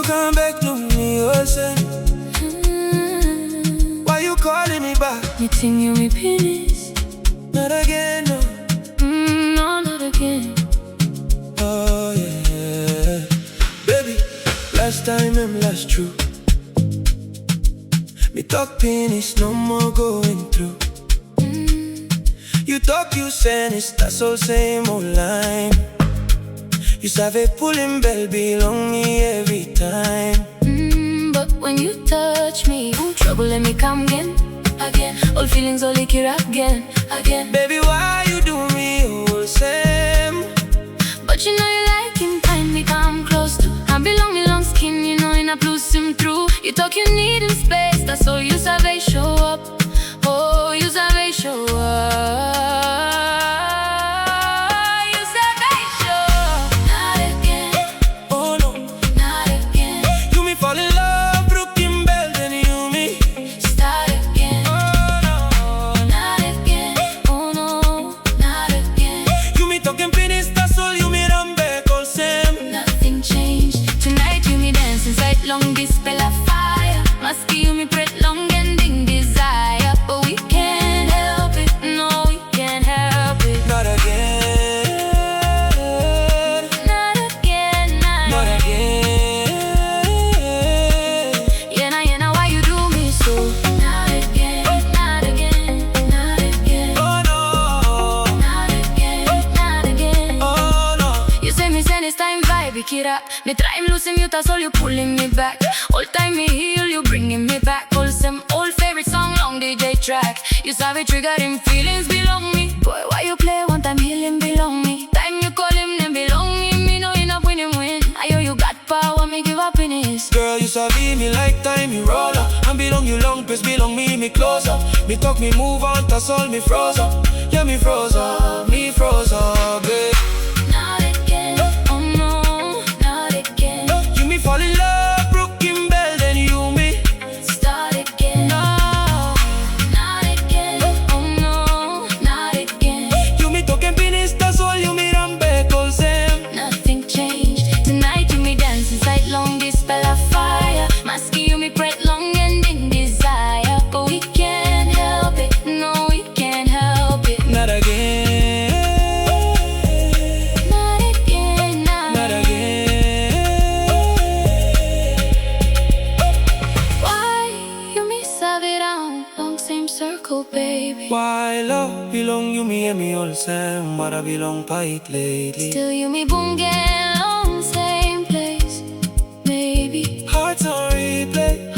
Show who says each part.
Speaker 1: come back to me, listen. Why you calling me back?
Speaker 2: You think you me penis?
Speaker 1: Not again, no.
Speaker 2: No, not again.
Speaker 1: Oh yeah. Baby, last time I'm last true. Me talk penis, no more going through. You talk, you send, it's that all same old line. You savvy pulling bell belong me every time.
Speaker 2: But when you touch me, trouble let me come again. All feelings all lick it up again.
Speaker 1: Baby, why you do me all same?
Speaker 2: But you know you like him, time me come close to. I belong me long skin, you know, in a blue sim through. You talk you need in space, that's all you savvy show up. Oh, you savvy show up. Long this spell of fire must give me breath, long ending desire. But we can't help it, no, we can't help it.
Speaker 1: Not again.
Speaker 2: Not again,
Speaker 1: not again.
Speaker 2: Yeah, nah, why you do me so? Not again, not again, not again.
Speaker 1: Oh no.
Speaker 2: Not again, not again.
Speaker 1: Oh no.
Speaker 2: You say me send it's time vibe, it up. Me try him losing you, that's all you pulling me back. All time me heal, you bringing me back. All some old favorite song, long DJ track. You savvy trigger him, feelings belong me. Boy, why you play one time, healing belong me. Time you call him, then belong him. Me know you not win him win. I know you got power, me give up in his.
Speaker 1: Girl, you savvy me like time, you roll up. And belong you long, press belong me closer. Me talk, me move on, that's all me froze up. Yeah, me froze up, babe.
Speaker 2: Not again, oh no, not again.
Speaker 1: You me fall in love, broken bell, then you me
Speaker 2: start again.
Speaker 1: no.
Speaker 2: Not again, oh no, not again.
Speaker 1: You me talking penis, that's all you me run back all same.
Speaker 2: Nothing changed. Tonight you me dance inside long this spell of fire. Must you me breath, long ending desire. But we can't help it, no, we can't help it.
Speaker 1: Not again.
Speaker 2: Not again,
Speaker 1: Not again.
Speaker 2: Why you me serve it down, long same circle, baby.
Speaker 1: Why love belong you me and me all same, but I belong fight lately.
Speaker 2: Still you me boom get long same place, baby.
Speaker 1: Hearts on replay.